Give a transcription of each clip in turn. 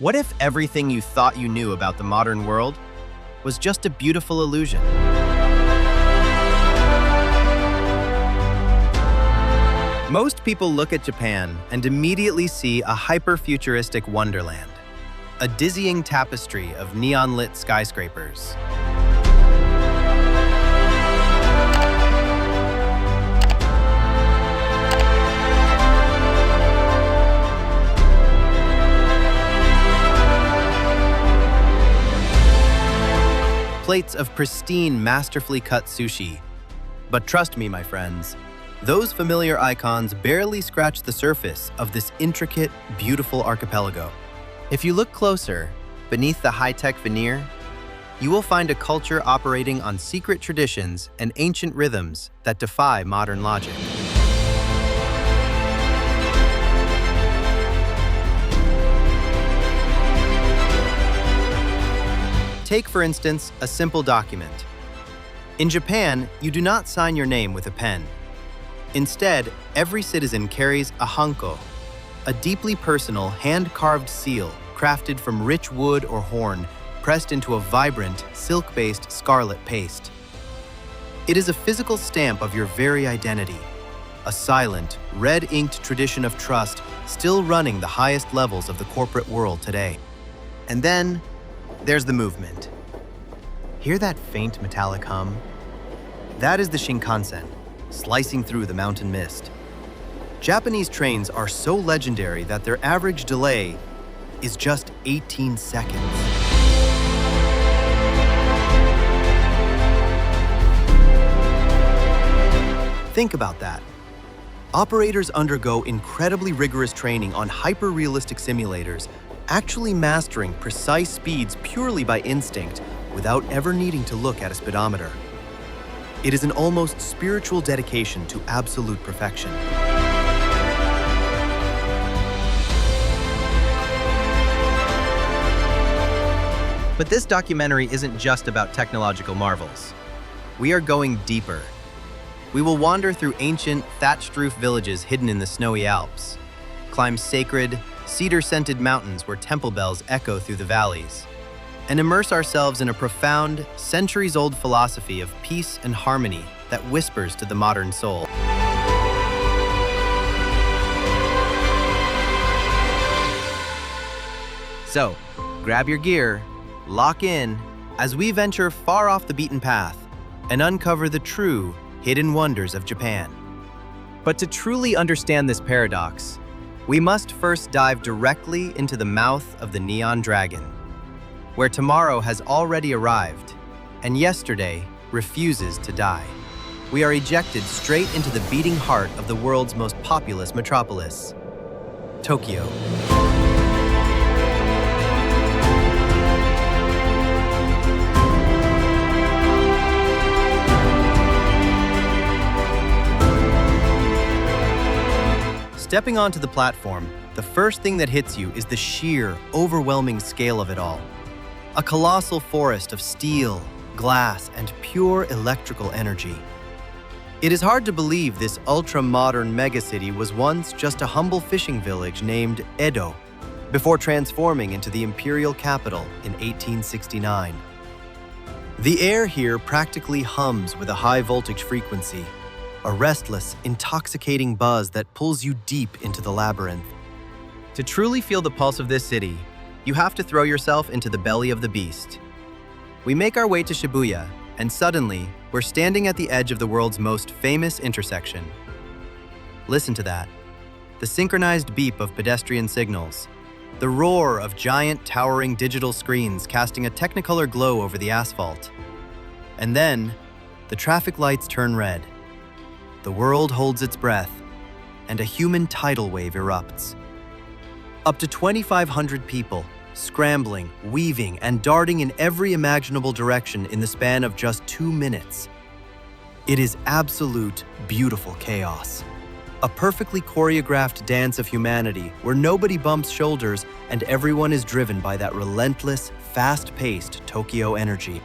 What if everything you thought you knew about the modern world was just a beautiful illusion? Most people look at Japan and immediately see a hyper-futuristic wonderland, a dizzying tapestry of neon-lit skyscrapers. Plates of pristine, masterfully cut sushi. But trust me, my friends, those familiar icons barely scratch the surface of this intricate, beautiful archipelago. If you look closer, beneath the high-tech veneer, you will find a culture operating on secret traditions and ancient rhythms that defy modern logic. Take, for instance, a simple document. In Japan, you do not sign your name with a pen. Instead, every citizen carries a hanko, a deeply personal, hand-carved seal crafted from rich wood or horn, pressed into a vibrant, silk-based scarlet paste. It is a physical stamp of your very identity, a silent, red-inked tradition of trust still running the highest levels of the corporate world today. And then, there's the movement. Hear that faint metallic hum? That is the Shinkansen, slicing through the mountain mist. Japanese trains are so legendary that their average delay is just 18 seconds. Think about that. Operators undergo incredibly rigorous training on hyper-realistic simulators, actually mastering precise speeds purely by instinct without ever needing to look at a speedometer. It is an almost spiritual dedication to absolute perfection. But this documentary isn't just about technological marvels. We are going deeper. We will wander through ancient, thatched roof villages hidden in the snowy Alps, climb sacred, cedar-scented mountains where temple bells echo through the valleys, and immerse ourselves in a profound, centuries-old philosophy of peace and harmony that whispers to the modern soul. So, grab your gear, lock in, as we venture far off the beaten path and uncover the true, hidden wonders of Japan. But to truly understand this paradox, we must first dive directly into the mouth of the Neon Dragon, where tomorrow has already arrived, and yesterday refuses to die. We are ejected straight into the beating heart of the world's most populous metropolis, Tokyo. Stepping onto the platform, the first thing that hits you is the sheer, overwhelming scale of it all. A colossal forest of steel, glass, and pure electrical energy. It is hard to believe this ultra-modern megacity was once just a humble fishing village named Edo, before transforming into the imperial capital in 1869. The air here practically hums with a high-voltage frequency, a restless, intoxicating buzz that pulls you deep into the labyrinth. To truly feel the pulse of this city, you have to throw yourself into the belly of the beast. We make our way to Shibuya, and suddenly, we're standing at the edge of the world's most famous intersection. Listen to that. The synchronized beep of pedestrian signals, the roar of giant, towering digital screens casting a technicolor glow over the asphalt. And then, the traffic lights turn red. The world holds its breath, and a human tidal wave erupts. Up to 2,500 people, scrambling, weaving, and darting in every imaginable direction in the span of just 2 minutes. It is absolute, beautiful chaos. A perfectly choreographed dance of humanity where nobody bumps shoulders and everyone is driven by that relentless, fast-paced Tokyo energy.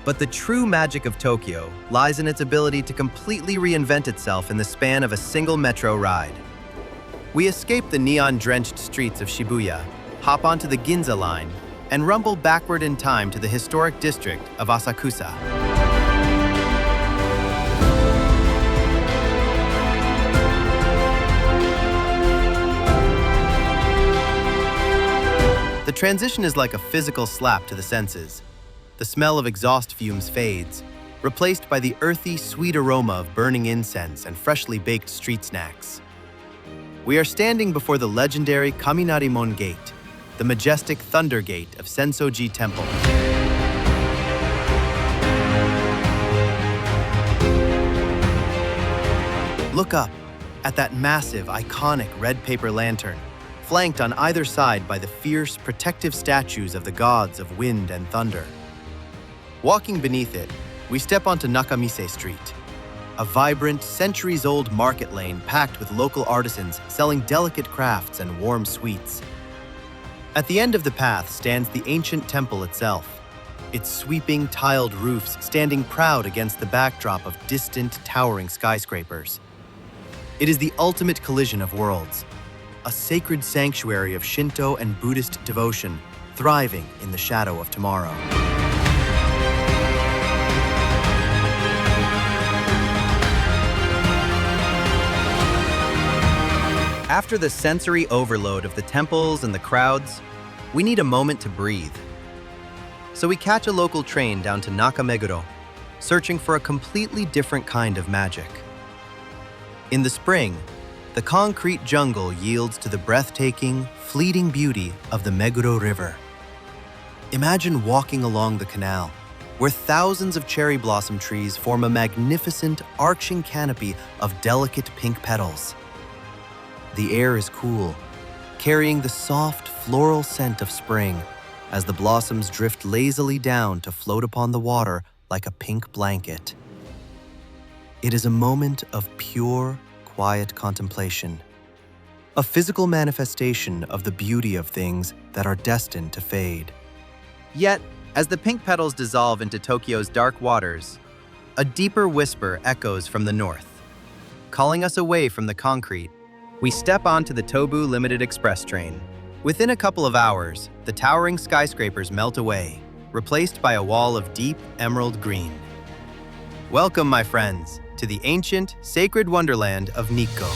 But the true magic of Tokyo lies in its ability to completely reinvent itself in the span of a single metro ride. We escape the neon-drenched streets of Shibuya, hop onto the Ginza line, and rumble backward in time to the historic district of Asakusa. The transition is like a physical slap to the senses. The smell of exhaust fumes fades, replaced by the earthy, sweet aroma of burning incense and freshly baked street snacks. We are standing before the legendary Kaminarimon Gate, the majestic Thunder Gate of Senso-ji Temple. Look up at that massive, iconic red paper lantern, flanked on either side by the fierce, protective statues of the gods of wind and thunder. Walking beneath it, we step onto Nakamise Street, a vibrant, centuries-old market lane packed with local artisans selling delicate crafts and warm sweets. At the end of the path stands the ancient temple itself, its sweeping, tiled roofs standing proud against the backdrop of distant, towering skyscrapers. It is the ultimate collision of worlds, a sacred sanctuary of Shinto and Buddhist devotion, thriving in the shadow of tomorrow. After the sensory overload of the temples and the crowds, we need a moment to breathe. So we catch a local train down to Nakameguro, searching for a completely different kind of magic. In the spring, the concrete jungle yields to the breathtaking, fleeting beauty of the Meguro River. Imagine walking along the canal, where thousands of cherry blossom trees form a magnificent, arching canopy of delicate pink petals. The air is cool, carrying the soft, floral scent of spring as the blossoms drift lazily down to float upon the water like a pink blanket. It is a moment of pure, quiet contemplation, a physical manifestation of the beauty of things that are destined to fade. Yet, as the pink petals dissolve into Tokyo's dark waters, a deeper whisper echoes from the north, calling us away from the concrete. We step onto the Tobu Limited Express train. Within a couple of hours, the towering skyscrapers melt away, replaced by a wall of deep emerald green. Welcome, my friends, to the ancient, sacred wonderland of Nikko.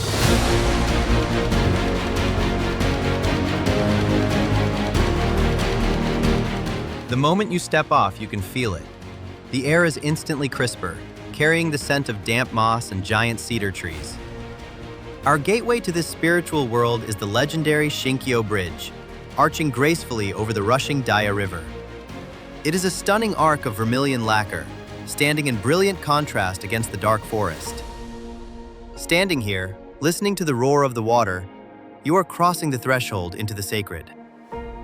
The moment you step off, you can feel it. The air is instantly crisper, carrying the scent of damp moss and giant cedar trees. Our gateway to this spiritual world is the legendary Shinkyo Bridge, arching gracefully over the rushing Daya River. It is a stunning arc of vermilion lacquer, standing in brilliant contrast against the dark forest. Standing here, listening to the roar of the water, you are crossing the threshold into the sacred.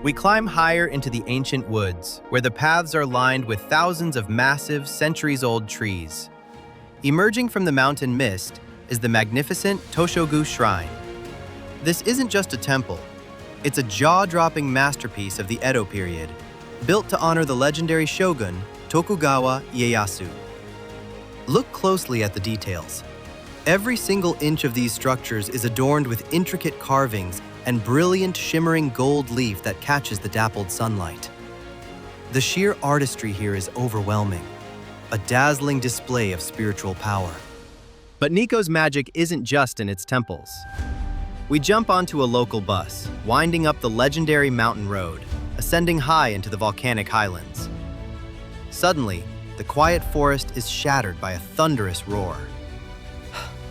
We climb higher into the ancient woods, where the paths are lined with thousands of massive, centuries-old trees. Emerging from the mountain mist is the magnificent Toshogu Shrine. This isn't just a temple. It's a jaw-dropping masterpiece of the Edo period, built to honor the legendary shogun Tokugawa Ieyasu. Look closely at the details. Every single inch of these structures is adorned with intricate carvings and brilliant shimmering gold leaf that catches the dappled sunlight. The sheer artistry here is overwhelming, a dazzling display of spiritual power. But Nikko's magic isn't just in its temples. We jump onto a local bus, winding up the legendary mountain road, ascending high into the volcanic highlands. Suddenly, the quiet forest is shattered by a thunderous roar.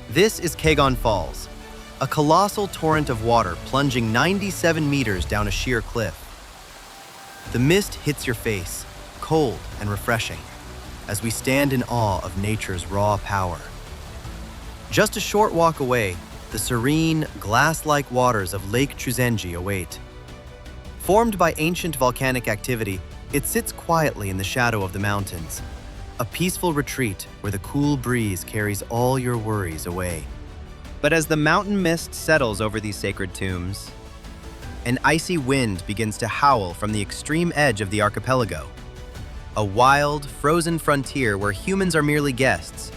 This is Kegon Falls, a colossal torrent of water plunging 97 meters down a sheer cliff. The mist hits your face, cold and refreshing, as we stand in awe of nature's raw power. Just a short walk away, the serene, glass-like waters of Lake Chuzenji await. Formed by ancient volcanic activity, it sits quietly in the shadow of the mountains, a peaceful retreat where the cool breeze carries all your worries away. But as the mountain mist settles over these sacred tombs, an icy wind begins to howl from the extreme edge of the archipelago, a wild, frozen frontier where humans are merely guests,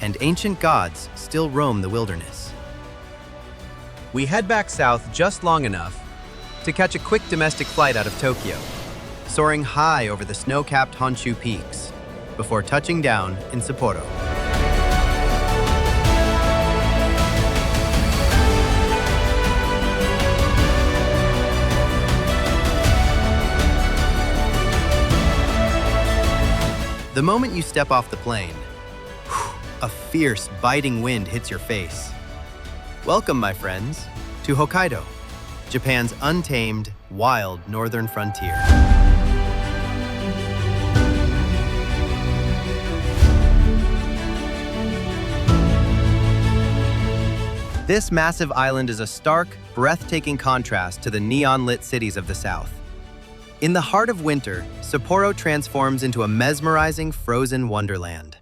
and ancient gods still roam the wilderness. We head back south just long enough to catch a quick domestic flight out of Tokyo, soaring high over the snow-capped Honshu peaks before touching down in Sapporo. The moment you step off the plane, a fierce, biting wind hits your face. Welcome, my friends, to Hokkaido, Japan's untamed, wild northern frontier. This massive island is a stark, breathtaking contrast to the neon-lit cities of the south. In the heart of winter, Sapporo transforms into a mesmerizing frozen wonderland.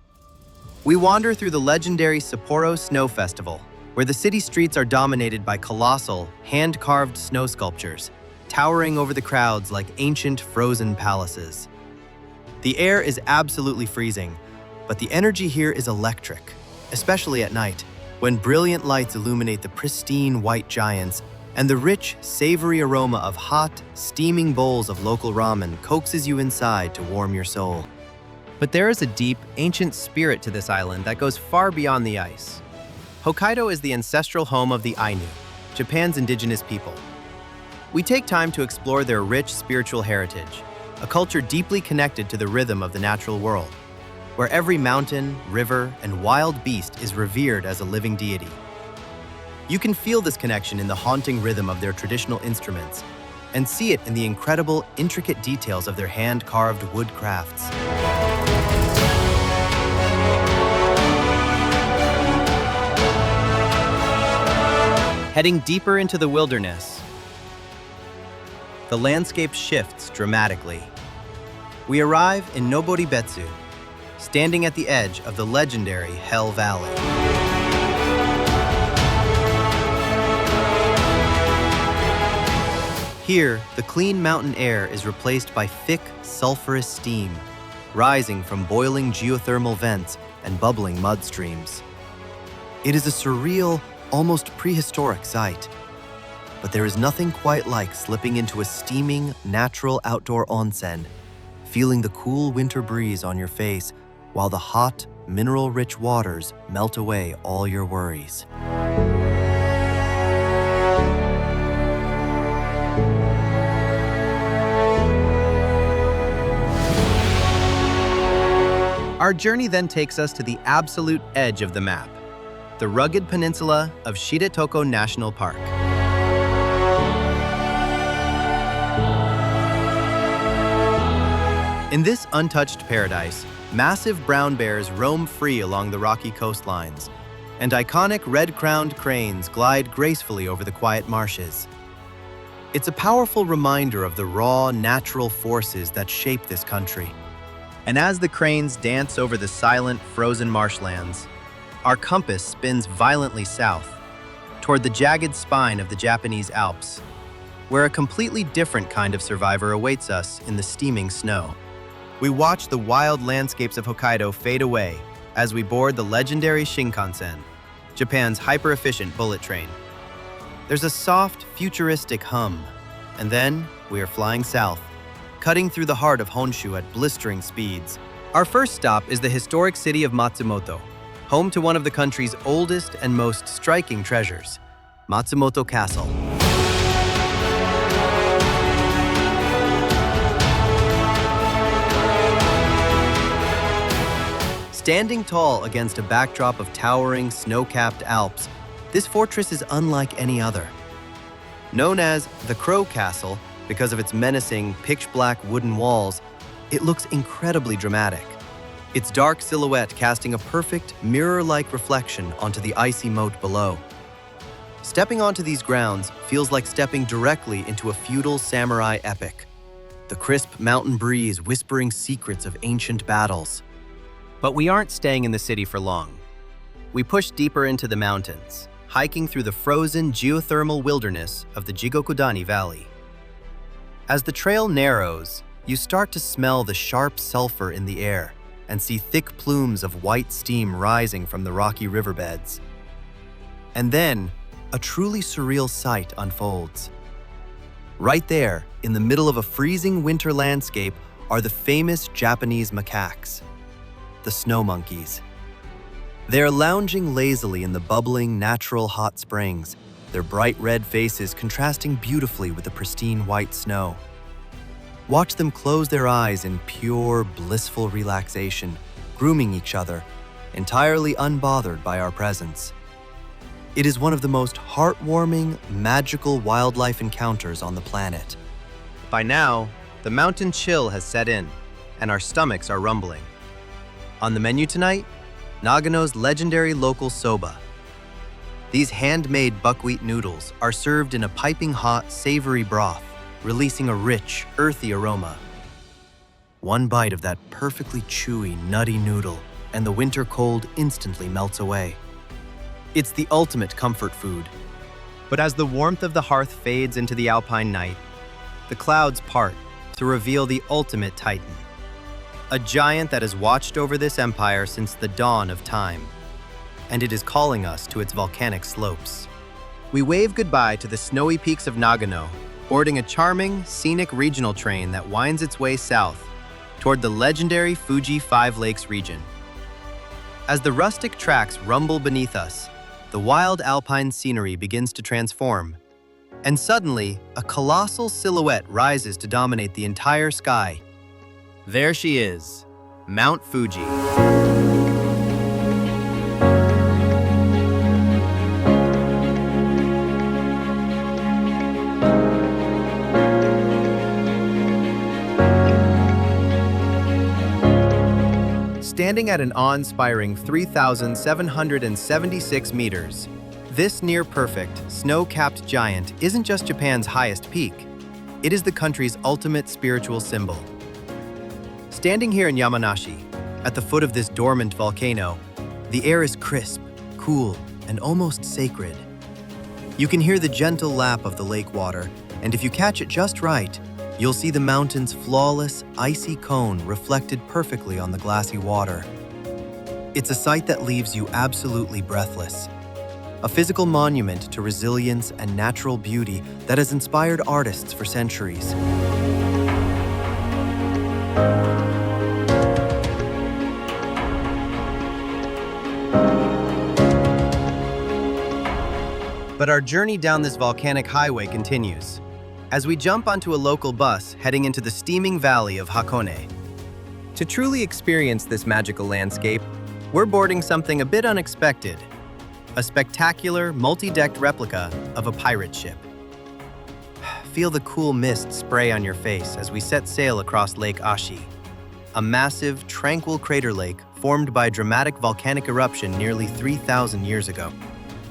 We wander through the legendary Sapporo Snow Festival, where the city streets are dominated by colossal, hand-carved snow sculptures, towering over the crowds like ancient frozen palaces. The air is absolutely freezing, but the energy here is electric, especially at night, when brilliant lights illuminate the pristine white giants and the rich, savory aroma of hot, steaming bowls of local ramen coaxes you inside to warm your soul. But there is a deep, ancient spirit to this island that goes far beyond the ice. Hokkaido is the ancestral home of the Ainu, Japan's indigenous people. We take time to explore their rich spiritual heritage, a culture deeply connected to the rhythm of the natural world, where every mountain, river, and wild beast is revered as a living deity. You can feel this connection in the haunting rhythm of their traditional instruments and see it in the incredible, intricate details of their hand-carved wood crafts. Heading deeper into the wilderness, the landscape shifts dramatically. We arrive in Noboribetsu, standing at the edge of the legendary Hell Valley. Here, the clean mountain air is replaced by thick, sulfurous steam, rising from boiling geothermal vents and bubbling mud streams. It is a surreal, almost prehistoric sight. But there is nothing quite like slipping into a steaming, natural outdoor onsen, feeling the cool winter breeze on your face while the hot, mineral-rich waters melt away all your worries. Our journey then takes us to the absolute edge of the map, the rugged peninsula of Shiretoko National Park. In this untouched paradise, massive brown bears roam free along the rocky coastlines, and iconic red-crowned cranes glide gracefully over the quiet marshes. It's a powerful reminder of the raw, natural forces that shape this country. And as the cranes dance over the silent, frozen marshlands, our compass spins violently south, toward the jagged spine of the Japanese Alps, where a completely different kind of survivor awaits us in the steaming snow. We watch the wild landscapes of Hokkaido fade away as we board the legendary Shinkansen, Japan's hyper-efficient bullet train. There's a soft, futuristic hum, and then we are flying south, cutting through the heart of Honshu at blistering speeds. Our first stop is the historic city of Matsumoto, home to one of the country's oldest and most striking treasures, Matsumoto Castle. Standing tall against a backdrop of towering, snow-capped Alps, this fortress is unlike any other. Known as the Crow Castle because of its menacing, pitch-black wooden walls, it looks incredibly dramatic, its dark silhouette casting a perfect, mirror-like reflection onto the icy moat below. Stepping onto these grounds feels like stepping directly into a feudal samurai epic, the crisp mountain breeze whispering secrets of ancient battles. But we aren't staying in the city for long. We push deeper into the mountains, hiking through the frozen geothermal wilderness of the Jigokudani Valley. As the trail narrows, you start to smell the sharp sulfur in the air and see thick plumes of white steam rising from the rocky riverbeds. And then, a truly surreal sight unfolds. Right there, in the middle of a freezing winter landscape, are the famous Japanese macaques, the snow monkeys. They are lounging lazily in the bubbling, natural hot springs, their bright red faces contrasting beautifully with the pristine white snow. Watch them close their eyes in pure, blissful relaxation, grooming each other, entirely unbothered by our presence. It is one of the most heartwarming, magical wildlife encounters on the planet. By now, the mountain chill has set in, and our stomachs are rumbling. On the menu tonight, Nagano's legendary local soba. These handmade buckwheat noodles are served in a piping hot, savory broth, releasing a rich, earthy aroma. One bite of that perfectly chewy, nutty noodle, and the winter cold instantly melts away. It's the ultimate comfort food. But as the warmth of the hearth fades into the alpine night, the clouds part to reveal the ultimate titan. A giant that has watched over this empire since the dawn of time, and it is calling us to its volcanic slopes. We wave goodbye to the snowy peaks of Nagano, boarding a charming, scenic regional train that winds its way south toward the legendary Fuji Five Lakes region. As the rustic tracks rumble beneath us, the wild alpine scenery begins to transform, and suddenly, a colossal silhouette rises to dominate the entire sky. There she is, Mount Fuji. Standing at an awe-inspiring 3,776 meters, this near-perfect, snow-capped giant isn't just Japan's highest peak. It is the country's ultimate spiritual symbol. Standing here in Yamanashi, at the foot of this dormant volcano, the air is crisp, cool, and almost sacred. You can hear the gentle lap of the lake water, and if you catch it just right, you'll see the mountain's flawless, icy cone reflected perfectly on the glassy water. It's a sight that leaves you absolutely breathless. A physical monument to resilience and natural beauty that has inspired artists for centuries. But our journey down this volcanic highway continues, as we jump onto a local bus heading into the steaming valley of Hakone. To truly experience this magical landscape, we're boarding something a bit unexpected, a spectacular, multi-decked replica of a pirate ship. Feel the cool mist spray on your face as we set sail across Lake Ashi, a massive, tranquil crater lake formed by a dramatic volcanic eruption nearly 3,000 years ago.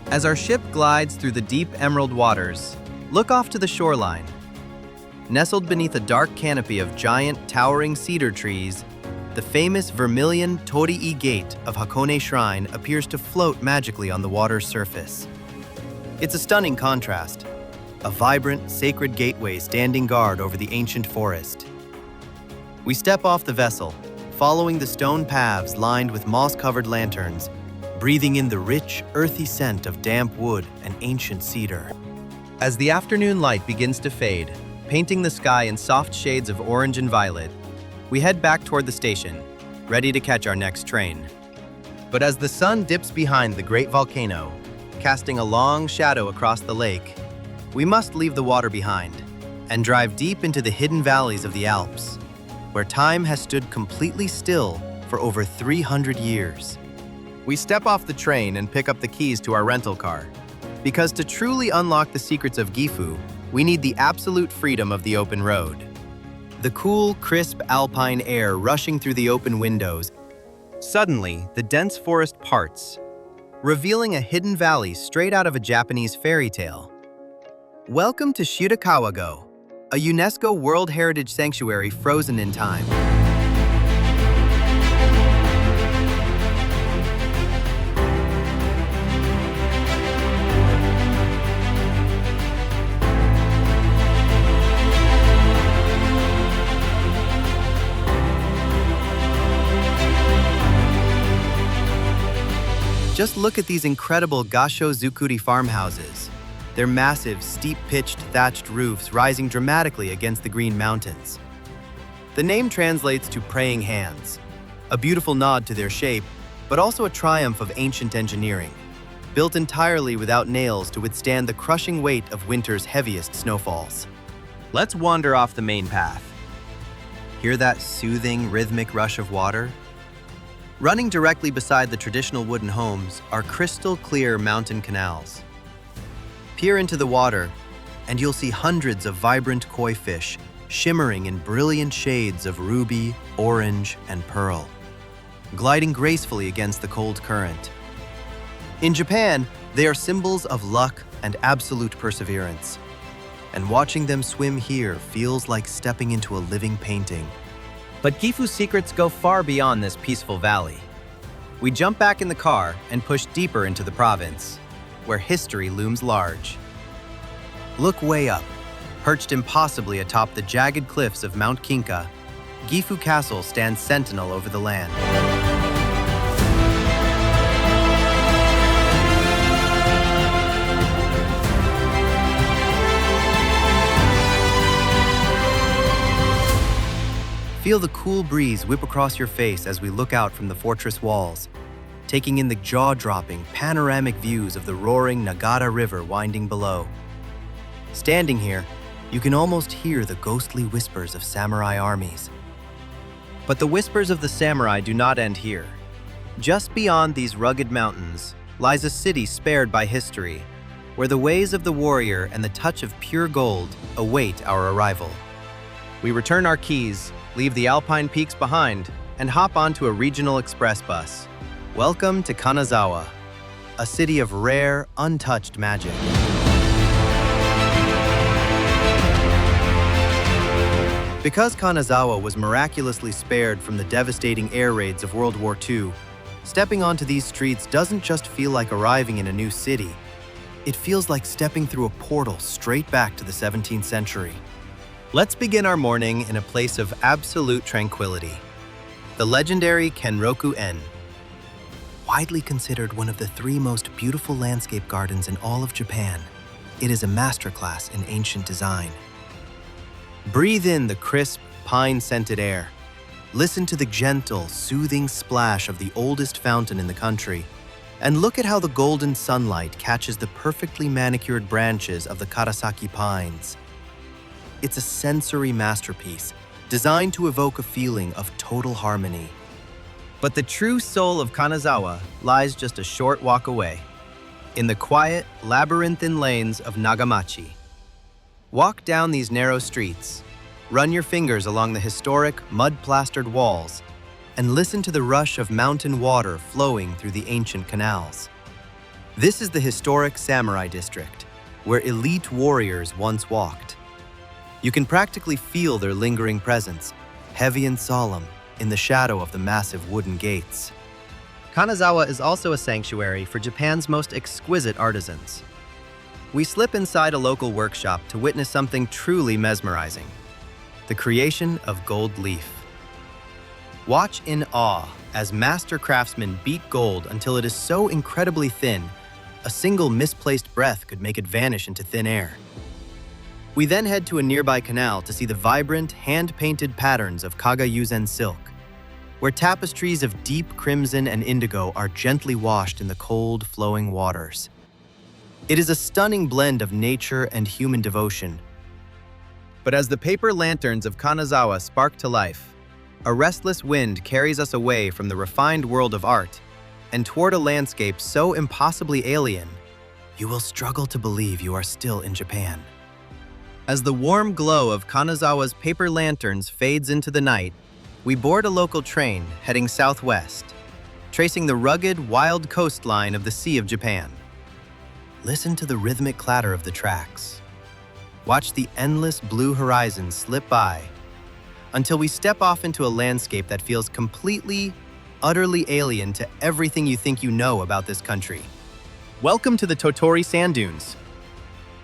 As our ship glides through the deep emerald waters, look off to the shoreline. Nestled beneath a dark canopy of giant, towering cedar trees, the famous vermilion Torii Gate of Hakone Shrine appears to float magically on the water's surface. It's a stunning contrast, a vibrant, sacred gateway standing guard over the ancient forest. We step off the vessel, following the stone paths lined with moss-covered lanterns, breathing in the rich, earthy scent of damp wood and ancient cedar. As the afternoon light begins to fade, painting the sky in soft shades of orange and violet, we head back toward the station, ready to catch our next train. But as the sun dips behind the great volcano, casting a long shadow across the lake, we must leave the water behind and drive deep into the hidden valleys of the Alps, where time has stood completely still for over 300 years. We step off the train and pick up the keys to our rental car, because to truly unlock the secrets of Gifu, we need the absolute freedom of the open road. The cool, crisp alpine air rushing through the open windows. Suddenly, the dense forest parts, revealing a hidden valley straight out of a Japanese fairy tale. Welcome to Shirakawa-go, a UNESCO World Heritage Sanctuary frozen in time. Just look at these incredible Gassho-Zukuri farmhouses, their massive, steep-pitched thatched roofs rising dramatically against the green mountains. The name translates to praying hands, a beautiful nod to their shape, but also a triumph of ancient engineering, built entirely without nails to withstand the crushing weight of winter's heaviest snowfalls. Let's wander off the main path. Hear that soothing, rhythmic rush of water? Running directly beside the traditional wooden homes are crystal-clear mountain canals. Peer into the water, and you'll see hundreds of vibrant koi fish shimmering in brilliant shades of ruby, orange, and pearl, gliding gracefully against the cold current. In Japan, they are symbols of luck and absolute perseverance, and watching them swim here feels like stepping into a living painting. But Gifu's secrets go far beyond this peaceful valley. We jump back in the car and push deeper into the province, where history looms large. Look way up, perched impossibly atop the jagged cliffs of Mount Kinka, Gifu Castle stands sentinel over the land. Feel the cool breeze whip across your face as we look out from the fortress walls, taking in the jaw-dropping, panoramic views of the roaring Nagara River winding below. Standing here, you can almost hear the ghostly whispers of samurai armies. But the whispers of the samurai do not end here. Just beyond these rugged mountains lies a city spared by history, where the ways of the warrior and the touch of pure gold await our arrival. We return our keys, leave the alpine peaks behind, and hop onto a regional express bus. Welcome to Kanazawa, a city of rare, untouched magic. Because Kanazawa was miraculously spared from the devastating air raids of World War II, stepping onto these streets doesn't just feel like arriving in a new city. It feels like stepping through a portal straight back to the 17th century. Let's begin our morning in a place of absolute tranquility, the legendary Kenroku-en. Widely considered one of the 3 most beautiful landscape gardens in all of Japan, it is a masterclass in ancient design. Breathe in the crisp, pine-scented air. Listen to the gentle, soothing splash of the oldest fountain in the country, and look at how the golden sunlight catches the perfectly manicured branches of the Karasaki pines. It's a sensory masterpiece, designed to evoke a feeling of total harmony. But the true soul of Kanazawa lies just a short walk away, in the quiet, labyrinthine lanes of Nagamachi. Walk down these narrow streets, run your fingers along the historic, mud-plastered walls, and listen to the rush of mountain water flowing through the ancient canals. This is the historic samurai district, where elite warriors once walked. You can practically feel their lingering presence, heavy and solemn, in the shadow of the massive wooden gates. Kanazawa is also a sanctuary for Japan's most exquisite artisans. We slip inside a local workshop to witness something truly mesmerizing: the creation of gold leaf. Watch in awe as master craftsmen beat gold until it is so incredibly thin, a single misplaced breath could make it vanish into thin air. We then head to a nearby canal to see the vibrant, hand-painted patterns of Kagayuzen silk, where tapestries of deep crimson and indigo are gently washed in the cold, flowing waters. It is a stunning blend of nature and human devotion. But as the paper lanterns of Kanazawa spark to life, a restless wind carries us away from the refined world of art and toward a landscape so impossibly alien, you will struggle to believe you are still in Japan. As the warm glow of Kanazawa's paper lanterns fades into the night, we board a local train heading southwest, tracing the rugged, wild coastline of the Sea of Japan. Listen to the rhythmic clatter of the tracks. Watch the endless blue horizon slip by until we step off into a landscape that feels completely, utterly alien to everything you think you know about this country. Welcome to the Tottori Sand Dunes.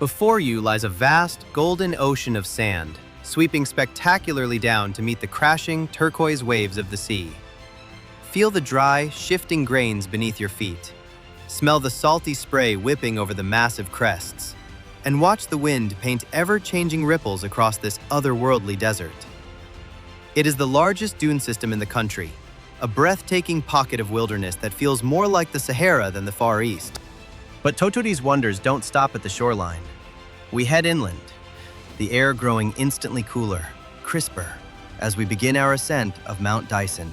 Before you lies a vast, golden ocean of sand, sweeping spectacularly down to meet the crashing, turquoise waves of the sea. Feel the dry, shifting grains beneath your feet. Smell the salty spray whipping over the massive crests. and watch the wind paint ever-changing ripples across this otherworldly desert. It is the largest dune system in the country, a breathtaking pocket of wilderness that feels more like the Sahara than the Far East. But Totodi's wonders don't stop at the shoreline. We head inland, the air growing instantly cooler, crisper, as we begin our ascent of Mount Daisen.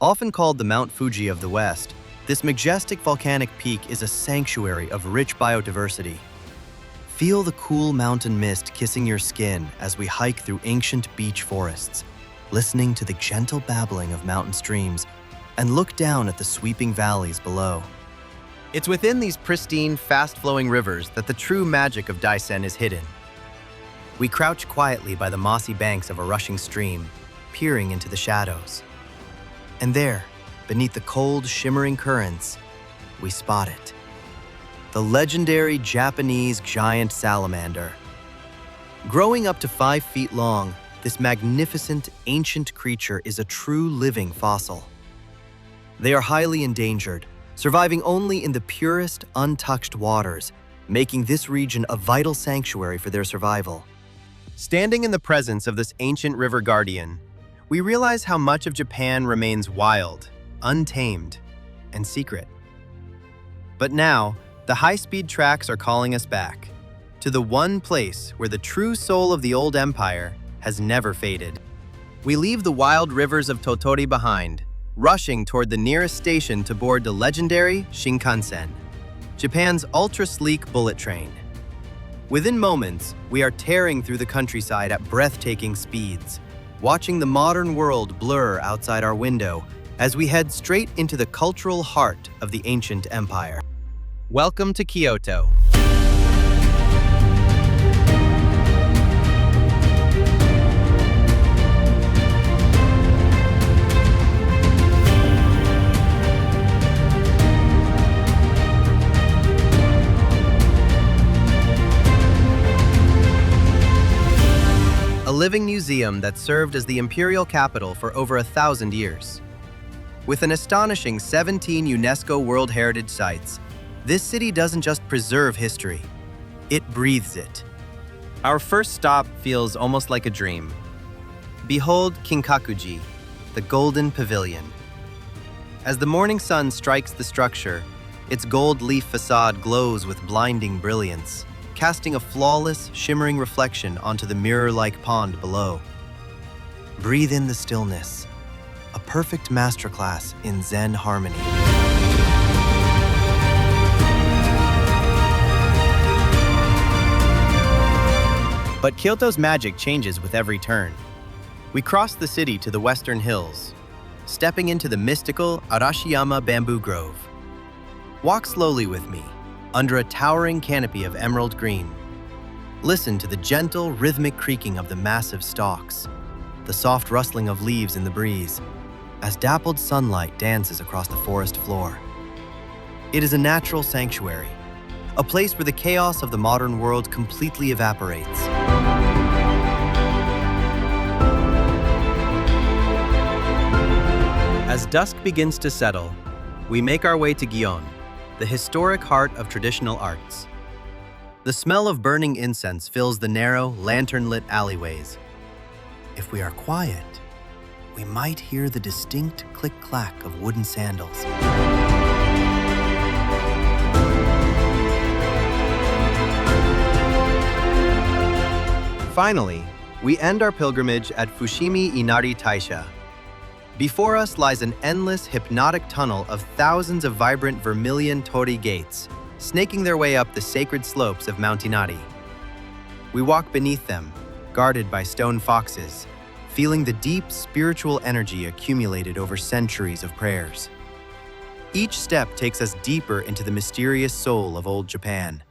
Often called the Mount Fuji of the West, this majestic volcanic peak is a sanctuary of rich biodiversity. Feel the cool mountain mist kissing your skin as we hike through ancient beech forests, listening to the gentle babbling of mountain streams, and look down at the sweeping valleys below. It's within these pristine, fast-flowing rivers that the true magic of Daisen is hidden. We crouch quietly by the mossy banks of a rushing stream, peering into the shadows. And there, beneath the cold, shimmering currents, we spot it. The legendary Japanese giant salamander. Growing up to 5 feet long, this magnificent, ancient creature is a true living fossil. They are highly endangered, surviving only in the purest, untouched waters, making this region a vital sanctuary for their survival. Standing in the presence of this ancient river guardian, we realize how much of Japan remains wild, untamed, and secret. But now, the high-speed tracks are calling us back, to the one place where the true soul of the old empire has never faded. We leave the wild rivers of Tottori behind, rushing toward the nearest station to board the legendary Shinkansen, Japan's ultra-sleek bullet train. Within moments, we are tearing through the countryside at breathtaking speeds, watching the modern world blur outside our window as we head straight into the cultural heart of the ancient empire. Welcome to Kyoto. A living museum that served as the imperial capital for over 1,000 years. With an astonishing 17 UNESCO World Heritage Sites, this city doesn't just preserve history, it breathes it. Our first stop feels almost like a dream. Behold Kinkaku-ji, the Golden Pavilion. As the morning sun strikes the structure, its gold leaf facade glows with blinding brilliance, casting a flawless, shimmering reflection onto the mirror-like pond below. Breathe in the stillness, a perfect masterclass in Zen harmony. But Kyoto's magic changes with every turn. We cross the city to the western hills, stepping into the mystical Arashiyama bamboo grove. Walk slowly with me, under a towering canopy of emerald green. Listen to the gentle, rhythmic creaking of the massive stalks, the soft rustling of leaves in the breeze, as dappled sunlight dances across the forest floor. It is a natural sanctuary, a place where the chaos of the modern world completely evaporates. As dusk begins to settle, we make our way to Gion, the historic heart of traditional arts. The smell of burning incense fills the narrow, lantern-lit alleyways. If we are quiet, we might hear the distinct click-clack of wooden sandals. Finally, we end our pilgrimage at Fushimi Inari Taisha. Before us lies an endless, hypnotic tunnel of thousands of vibrant vermilion torii gates, snaking their way up the sacred slopes of Mount Inari. We walk beneath them, guarded by stone foxes, feeling the deep spiritual energy accumulated over centuries of prayers. Each step takes us deeper into the mysterious soul of old Japan,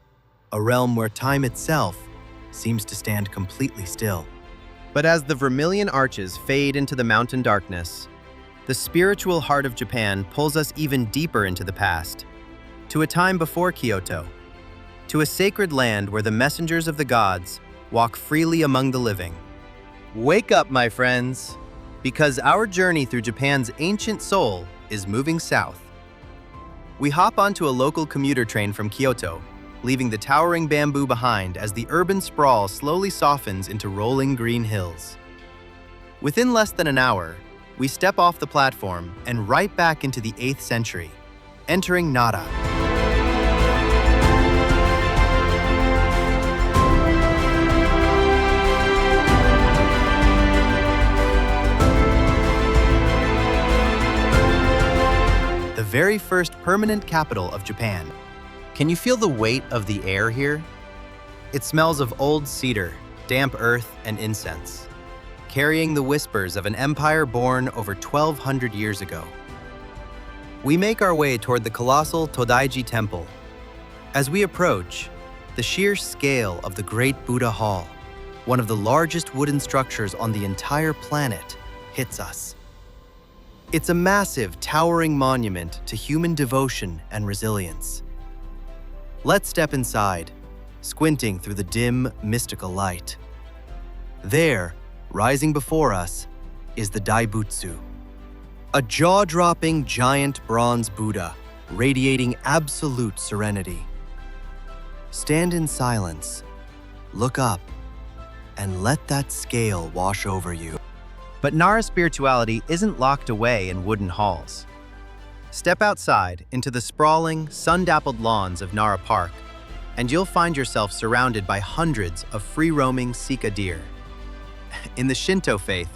a realm where time itself seems to stand completely still. But as the vermilion arches fade into the mountain darkness, the spiritual heart of Japan pulls us even deeper into the past, to a time before Kyoto, to a sacred land where the messengers of the gods walk freely among the living. Wake up, my friends, because our journey through Japan's ancient soul is moving south. We hop onto a local commuter train from Kyoto, leaving the towering bamboo behind as the urban sprawl slowly softens into rolling green hills. Within less than an hour, we step off the platform and right back into the 8th century, entering Nara. The very first permanent capital of Japan. Can you feel the weight of the air here? It smells of old cedar, damp earth, and incense, carrying the whispers of an empire born over 1,200 years ago. We make our way toward the colossal Todai-ji Temple. As we approach, the sheer scale of the Great Buddha Hall, one of the largest wooden structures on the entire planet, hits us. It's a massive, towering monument to human devotion and resilience. Let's step inside, squinting through the dim, mystical light. There, rising before us, is the Daibutsu, a jaw-dropping giant bronze Buddha radiating absolute serenity. Stand in silence, look up, and let that scale wash over you. But Nara's spirituality isn't locked away in wooden halls. Step outside into the sprawling, sun-dappled lawns of Nara Park, and you'll find yourself surrounded by hundreds of free-roaming Sika deer. In the Shinto faith,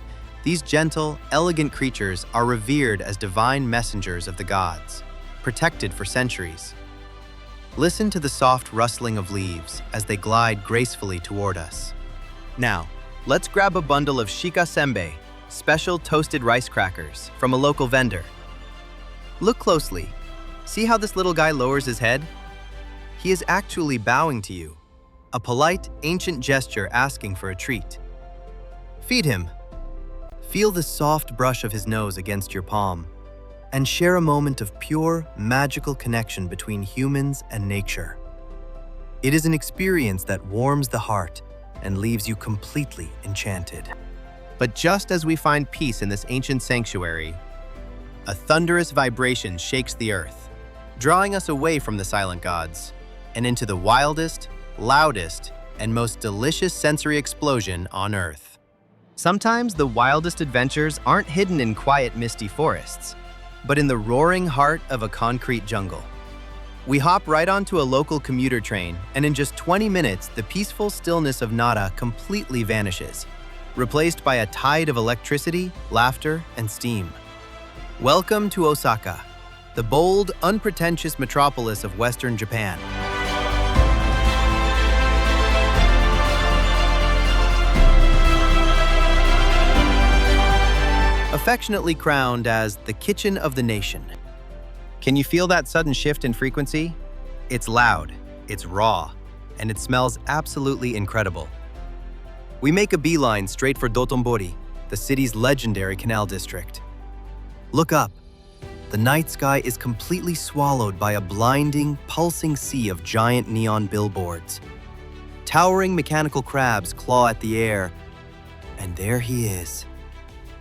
these gentle, elegant creatures are revered as divine messengers of the gods, protected for centuries. Listen to the soft rustling of leaves as they glide gracefully toward us. Now, let's grab a bundle of Shika Senbei, special toasted rice crackers, from a local vendor. Look closely. See how this little guy lowers his head? He is actually bowing to you, a polite, ancient gesture asking for a treat. Feed him. Feel the soft brush of his nose against your palm, and share a moment of pure, magical connection between humans and nature. It is an experience that warms the heart and leaves you completely enchanted. But just as we find peace in this ancient sanctuary, a thunderous vibration shakes the earth, drawing us away from the silent gods and into the wildest, loudest, and most delicious sensory explosion on Earth. Sometimes the wildest adventures aren't hidden in quiet, misty forests, but in the roaring heart of a concrete jungle. We hop right onto a local commuter train, and in just 20 minutes, the peaceful stillness of Nara completely vanishes, replaced by a tide of electricity, laughter, and steam. Welcome to Osaka, the bold, unpretentious metropolis of Western Japan. Affectionately crowned as the kitchen of the nation. Can you feel that sudden shift in frequency? It's loud, it's raw, and it smells absolutely incredible. We make a beeline straight for Dotonbori, the city's legendary canal district. Look up. The night sky is completely swallowed by a blinding, pulsing sea of giant neon billboards. Towering mechanical crabs claw at the air, and there he is.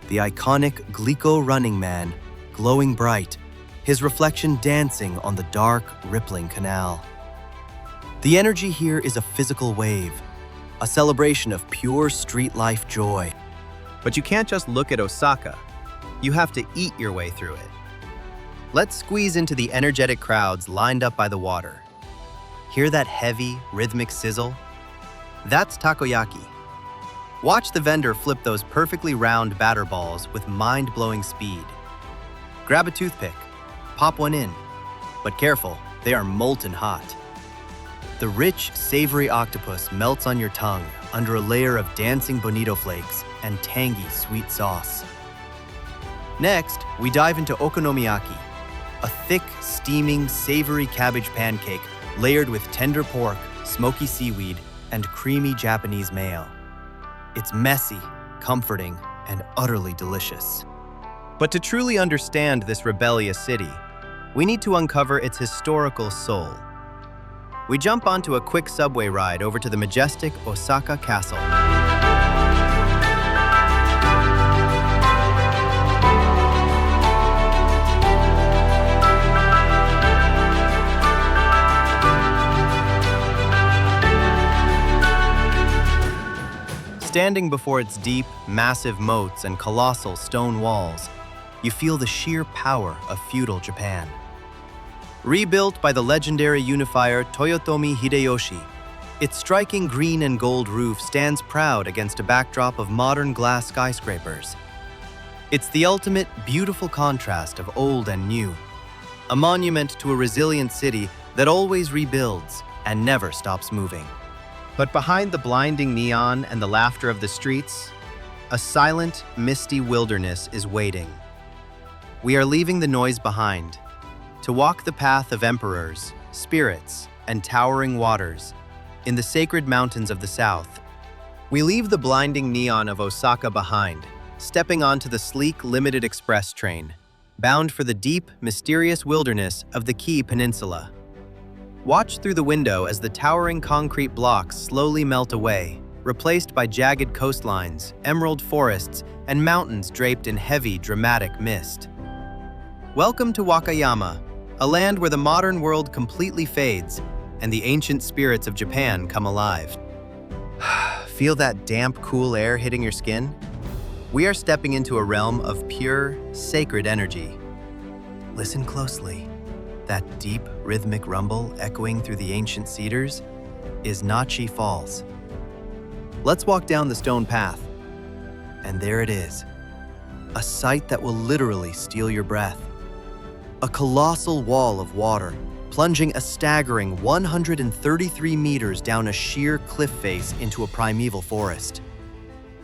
The iconic Glico Running Man, glowing bright, his reflection dancing on the dark, rippling canal. The energy here is a physical wave, a celebration of pure street life joy. But you can't just look at Osaka. You have to eat your way through it. Let's squeeze into the energetic crowds lined up by the water. Hear that heavy, rhythmic sizzle? That's takoyaki. Watch the vendor flip those perfectly round batter balls with mind-blowing speed. Grab a toothpick, pop one in, but careful, they are molten hot. The rich, savory octopus melts on your tongue under a layer of dancing bonito flakes and tangy, sweet sauce. Next, we dive into okonomiyaki, a thick, steaming, savory cabbage pancake layered with tender pork, smoky seaweed, and creamy Japanese mayo. It's messy, comforting, and utterly delicious. But to truly understand this rebellious city, we need to uncover its historical soul. We jump onto a quick subway ride over to the majestic Osaka Castle. Standing before its deep, massive moats and colossal stone walls, you feel the sheer power of feudal Japan. Rebuilt by the legendary unifier Toyotomi Hideyoshi, its striking green and gold roof stands proud against a backdrop of modern glass skyscrapers. It's the ultimate beautiful contrast of old and new, a monument to a resilient city that always rebuilds and never stops moving. But behind the blinding neon and the laughter of the streets, a silent, misty wilderness is waiting. We are leaving the noise behind to walk the path of emperors, spirits, and towering waters in the sacred mountains of the south. We leave the blinding neon of Osaka behind, stepping onto the sleek limited express train, bound for the deep, mysterious wilderness of the Kii Peninsula. Watch through the window as the towering concrete blocks slowly melt away, replaced by jagged coastlines, emerald forests, and mountains draped in heavy, dramatic mist. Welcome to Wakayama, a land where the modern world completely fades and the ancient spirits of Japan come alive. Feel that damp, cool air hitting your skin? We are stepping into a realm of pure, sacred energy. Listen closely. That deep, rhythmic rumble echoing through the ancient cedars is Nachi Falls. Let's walk down the stone path. And there it is, a sight that will literally steal your breath. A colossal wall of water, plunging a staggering 133 meters down a sheer cliff face into a primeval forest.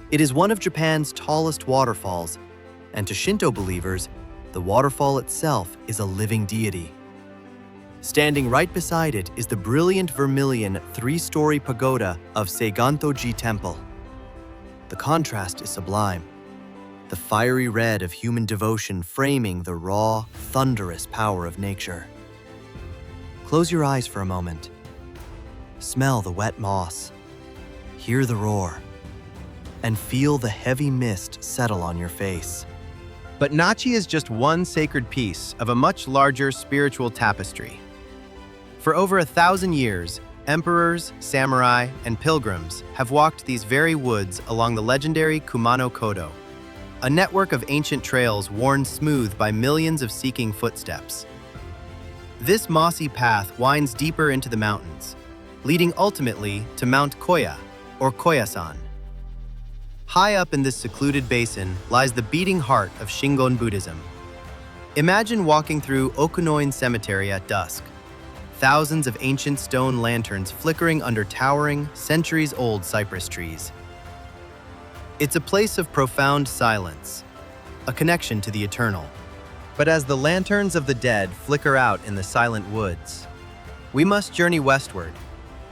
It is one of Japan's tallest waterfalls, and to Shinto believers, the waterfall itself is a living deity. Standing right beside it is the brilliant vermilion 3-story pagoda of Senso-ji Temple. The contrast is sublime. The fiery red of human devotion framing the raw, thunderous power of nature. Close your eyes for a moment. Smell the wet moss. Hear the roar. And feel the heavy mist settle on your face. But Nachi is just one sacred piece of a much larger spiritual tapestry. For over 1,000 years, emperors, samurai, and pilgrims have walked these very woods along the legendary Kumano-Kodo, a network of ancient trails worn smooth by millions of seeking footsteps. This mossy path winds deeper into the mountains, leading ultimately to Mount Koya, or Koyasan. High up in this secluded basin lies the beating heart of Shingon Buddhism. Imagine walking through Okunoin Cemetery at dusk, thousands of ancient stone lanterns flickering under towering, centuries-old cypress trees. It's a place of profound silence, a connection to the eternal. But as the lanterns of the dead flicker out in the silent woods, we must journey westward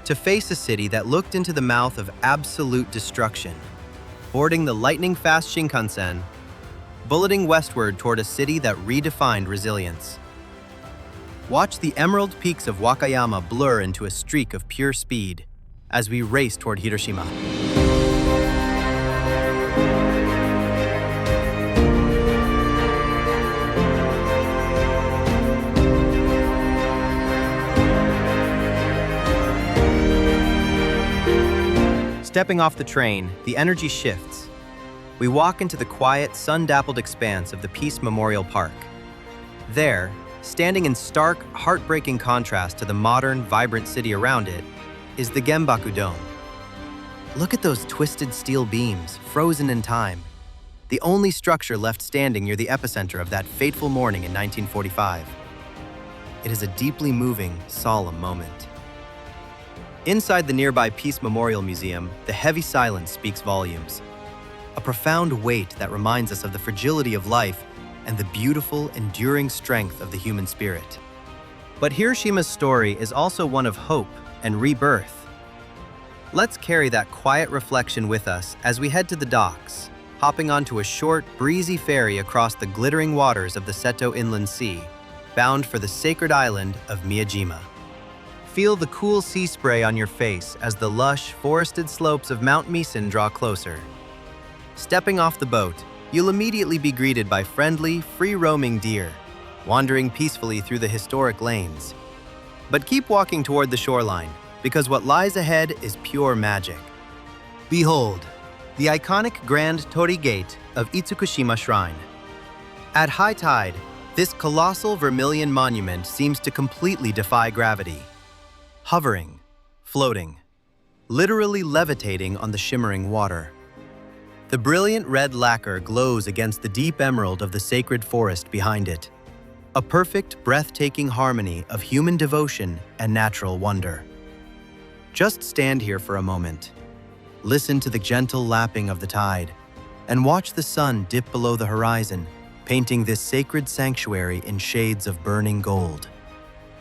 to face a city that looked into the mouth of absolute destruction, boarding the lightning-fast Shinkansen, bulleting westward toward a city that redefined resilience. Watch the emerald peaks of Wakayama blur into a streak of pure speed as we race toward Hiroshima. Stepping off the train, the energy shifts. We walk into the quiet, sun-dappled expanse of the Peace Memorial Park. There, standing in stark, heartbreaking contrast to the modern, vibrant city around it, is the Genbaku Dome. Look at those twisted steel beams, frozen in time, the only structure left standing near the epicenter of that fateful morning in 1945. It is a deeply moving, solemn moment. Inside the nearby Peace Memorial Museum, the heavy silence speaks volumes. A profound weight that reminds us of the fragility of life and the beautiful, enduring strength of the human spirit. But Hiroshima's story is also one of hope and rebirth. Let's carry that quiet reflection with us as we head to the docks, hopping onto a short, breezy ferry across the glittering waters of the Seto Inland Sea, bound for the sacred island of Miyajima. Feel the cool sea spray on your face as the lush, forested slopes of Mount Misen draw closer. Stepping off the boat, you'll immediately be greeted by friendly, free-roaming deer, wandering peacefully through the historic lanes. But keep walking toward the shoreline, because what lies ahead is pure magic. Behold, the iconic Grand Torii Gate of Itsukushima Shrine. At high tide, this colossal vermilion monument seems to completely defy gravity, hovering, floating, literally levitating on the shimmering water. The brilliant red lacquer glows against the deep emerald of the sacred forest behind it, a perfect, breathtaking harmony of human devotion and natural wonder. Just stand here for a moment. Listen to the gentle lapping of the tide, and watch the sun dip below the horizon, painting this sacred sanctuary in shades of burning gold.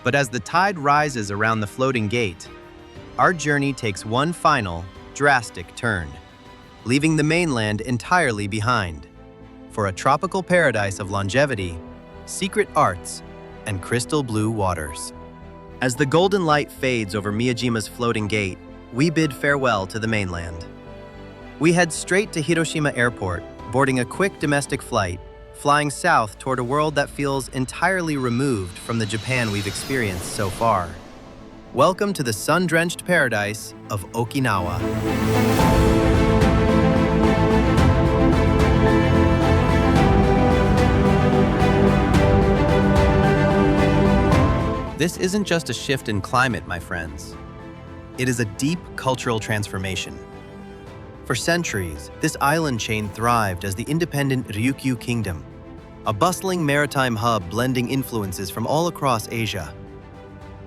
But as the tide rises around the floating gate, our journey takes one final, drastic turn, leaving the mainland entirely behind, for a tropical paradise of longevity, secret arts, and crystal blue waters. As the golden light fades over Miyajima's floating gate, we bid farewell to the mainland. We head straight to Hiroshima Airport, boarding a quick domestic flight, flying south toward a world that feels entirely removed from the Japan we've experienced so far. Welcome to the sun-drenched paradise of Okinawa. This isn't just a shift in climate, my friends. It is a deep cultural transformation. For centuries, this island chain thrived as the independent Ryukyu Kingdom, a bustling maritime hub blending influences from all across Asia.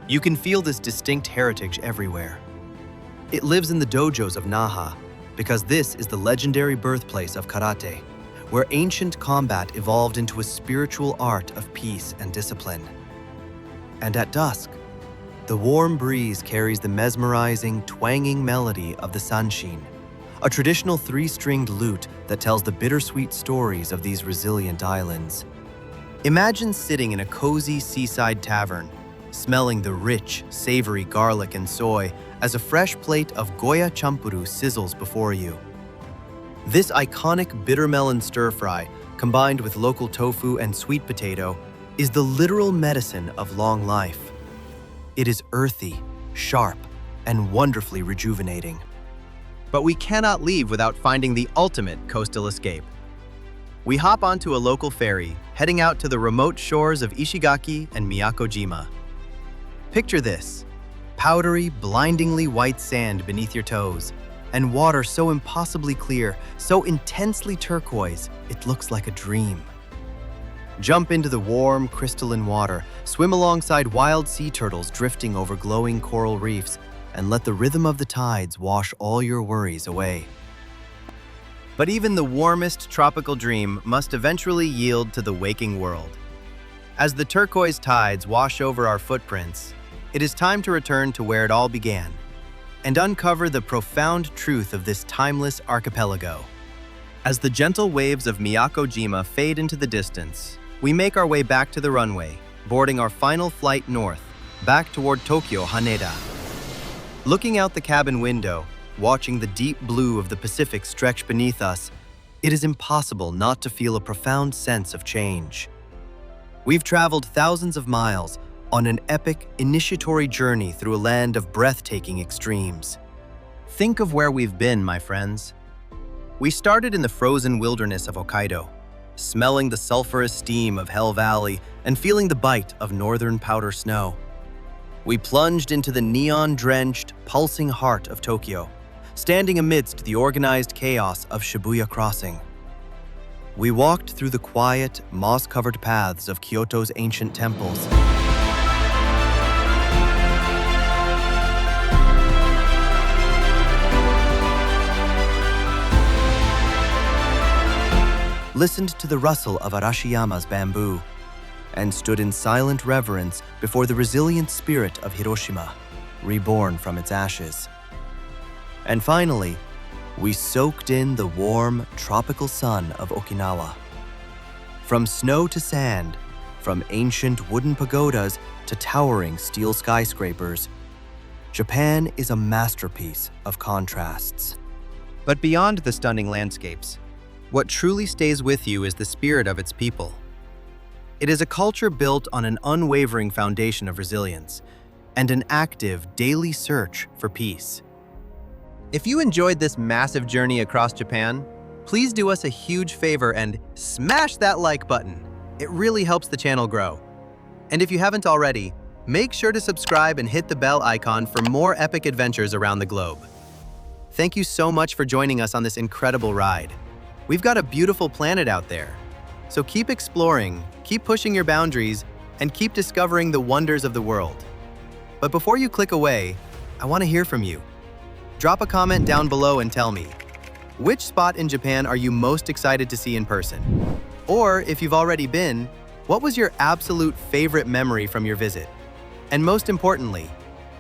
You can feel this distinct heritage everywhere. It lives in the dojos of Naha, because this is the legendary birthplace of karate, where ancient combat evolved into a spiritual art of peace and discipline. And at dusk, the warm breeze carries the mesmerizing, twanging melody of the sanshin, a traditional three-stringed lute that tells the bittersweet stories of these resilient islands. Imagine sitting in a cozy seaside tavern, smelling the rich, savory garlic and soy as a fresh plate of goya champuru sizzles before you. This iconic bitter melon stir-fry, combined with local tofu and sweet potato, is the literal medicine of long life. It is earthy, sharp, and wonderfully rejuvenating. But we cannot leave without finding the ultimate coastal escape. We hop onto a local ferry, heading out to the remote shores of Ishigaki and Miyako-jima. Picture this: powdery, blindingly white sand beneath your toes, and water so impossibly clear, so intensely turquoise, it looks like a dream. Jump into the warm, crystalline water, swim alongside wild sea turtles drifting over glowing coral reefs, and let the rhythm of the tides wash all your worries away. But even the warmest tropical dream must eventually yield to the waking world. As the turquoise tides wash over our footprints, it is time to return to where it all began and uncover the profound truth of this timeless archipelago. As the gentle waves of Miyako-jima fade into the distance, we make our way back to the runway, boarding our final flight north, back toward Tokyo Haneda. Looking out the cabin window, watching the deep blue of the Pacific stretch beneath us, it is impossible not to feel a profound sense of change. We've traveled thousands of miles on an epic, initiatory journey through a land of breathtaking extremes. Think of where we've been, my friends. We started in the frozen wilderness of Hokkaido, smelling the sulfurous steam of Hell Valley and feeling the bite of northern powder snow. We plunged into the neon-drenched, pulsing heart of Tokyo, standing amidst the organized chaos of Shibuya Crossing. We walked through the quiet, moss-covered paths of Kyoto's ancient temples, listened to the rustle of Arashiyama's bamboo, and stood in silent reverence before the resilient spirit of Hiroshima, reborn from its ashes. And finally, we soaked in the warm, tropical sun of Okinawa. From snow to sand, from ancient wooden pagodas to towering steel skyscrapers, Japan is a masterpiece of contrasts. But beyond the stunning landscapes, what truly stays with you is the spirit of its people. It is a culture built on an unwavering foundation of resilience and an active daily search for peace. If you enjoyed this massive journey across Japan, please do us a huge favor and smash that like button. It really helps the channel grow. And if you haven't already, make sure to subscribe and hit the bell icon for more epic adventures around the globe. Thank you so much for joining us on this incredible ride. We've got a beautiful planet out there. So keep exploring, keep pushing your boundaries, and keep discovering the wonders of the world. But before you click away, I want to hear from you. Drop a comment down below and tell me, which spot in Japan are you most excited to see in person? Or if you've already been, what was your absolute favorite memory from your visit? And most importantly,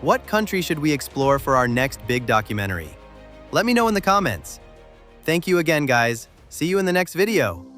what country should we explore for our next big documentary? Let me know in the comments. Thank you again, guys. See you in the next video.